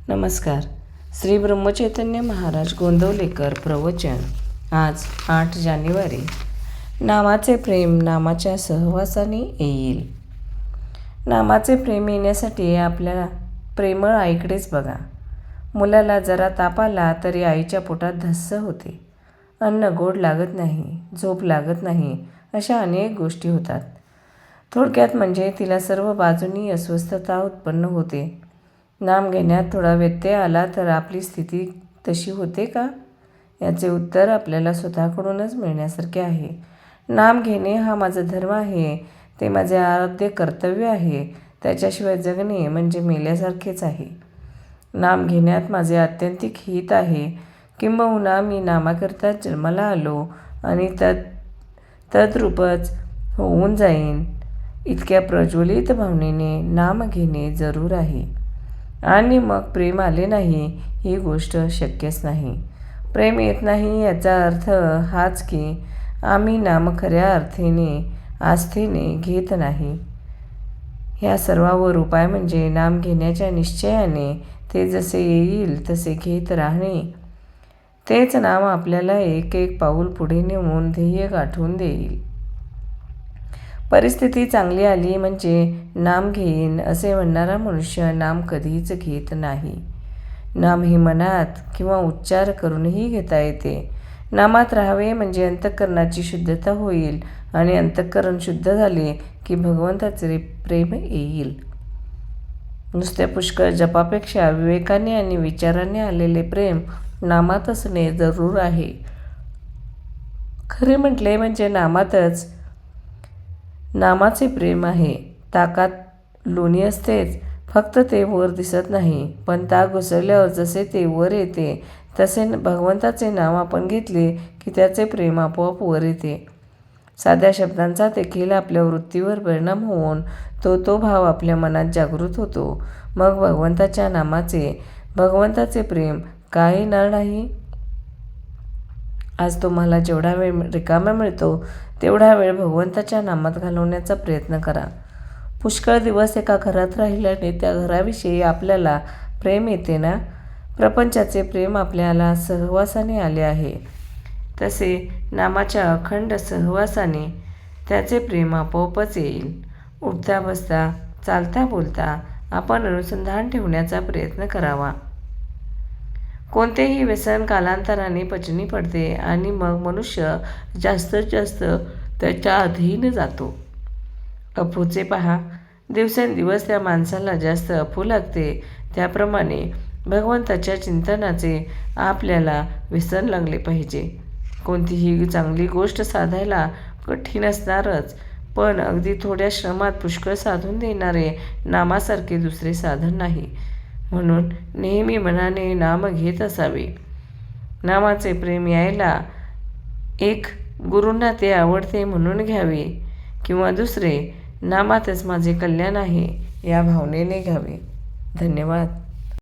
नमस्कार. श्री ब्रह्मचैतन्य महाराज गोंदवलेकर प्रवचन. आज 8 जानेवारी. नामाचे प्रेम नामाच्या सहवासाने येईल. नामाचे प्रेम येण्यासाठी आपल्याला प्रेमळ आईकडेच बघा. मुलाला जरा ताप आला तरी आईच्या पोटात धस्स होते. अन्न गोड लागत नाही, झोप लागत नाही, अशा अनेक गोष्टी होतात. थोडक्यात म्हणजे तिला सर्व बाजूंनी अस्वस्थता उत्पन्न होते. नाम घेण्यात थोडा व्यत्यय आला तर आपली स्थिती तशी होते का? याचे उत्तर आपल्याला स्वतःकडूनच मिळण्यासारखे आहे. नाम घेणे हा माझा धर्म आहे, ते माझे आराध्य कर्तव्य आहे. त्याच्याशिवाय जगणे म्हणजे मेल्यासारखेच आहे. नाम घेण्यात माझे आत्यंतिक हित आहे. किंबहुना मी नामाकरिताच जन्माला आलो आणि तद्रूपच होऊन जाईन, इतक्या प्रज्वलित भावनेने नाम घेणे जरूर आहे. आणि मग प्रेम आले नाही ही गोष्ट शक्यच नाही. प्रेम येत नाही याचा अर्थ हाच की आम्ही नाम खऱ्या अर्थेने आस्थेने घेत नाही. ह्या सर्वावर उपाय म्हणजे नाम घेण्याच्या निश्चयाने ते जसे येईल तसे घेत राहणे. तेच नाम आपल्याला एक एक पाऊल पुढे नेऊन ध्येय गाठवून देईल. परिस्थिती चांगली आली म्हणजे नाम घेईन असे म्हणणारा मनुष्य नाम कधीच घेत नाही. नाम हे मनात किंवा उच्चार करूनही घेता येते. नामात राहावे म्हणजे अंतःकरणाची शुद्धता होईल आणि अंतःकरण शुद्ध झाले की भगवंताचे प्रेम येईल. नुसत्या पुष्कळ जपापेक्षा विवेकाने आणि विचाराने आलेले प्रेम नामात असणे जरूर आहे. खरे म्हटले म्हणजे नामाचे प्रेम आहे. ताकात लोणी असतेच, फक्त ते वर दिसत नाही. पण ताक घुसळल्यावर जसे ते वर येते तसे भगवंताचे नाम आपण घेतले की त्याचे प्रेम आपोआप वर येते. साध्या शब्दांचा देखील आपल्या वृत्तीवर परिणाम होऊन तो भाव आपल्या मनात जागृत होतो. मग भगवंताचे प्रेम का येणार नाही? आज तुम्हाला जेवढा वेळ रिकामा मिळतो तेवढा वेळ भगवंताच्या नामात घालवण्याचा प्रयत्न करा. पुष्कळ दिवस एका घरात राहिल्याने त्या घराविषयी आपल्याला प्रेम येते ना? प्रपंचाचे प्रेम आपल्याला सहवासाने आले आहे, तसे नामाच्या अखंड सहवासाने त्याचे प्रेम आपोआपच येईल. उठता बसता चालता बोलता आपण अनुसंधान ठेवण्याचा प्रयत्न करावा. कोणतेही व्यसन कालांतराने पचनी पडते आणि मग मनुष्य जास्तीत जास्त त्याच्या अधीन जातो. अफूचे पहा, दिवसेंदिवस त्या माणसाला जास्त अफू लागते. त्याप्रमाणे भगवंताच्या चिंतनाचे आपल्याला व्यसन लागले पाहिजे. कोणतीही चांगली गोष्ट साधायला कठीण असणारच, पण अगदी थोड्या श्रमात पुष्कळ साधून देणारे नामासारखे दुसरे साधन नाही. म्हणून नेहमी मनाने नाम घेत असावे. नामाचे प्रेम यायला एक गुरूंना ते आवडते म्हणून घ्यावे किंवा दुसरे नामातच माझे कल्याण आहे या भावनेने घ्यावे. धन्यवाद.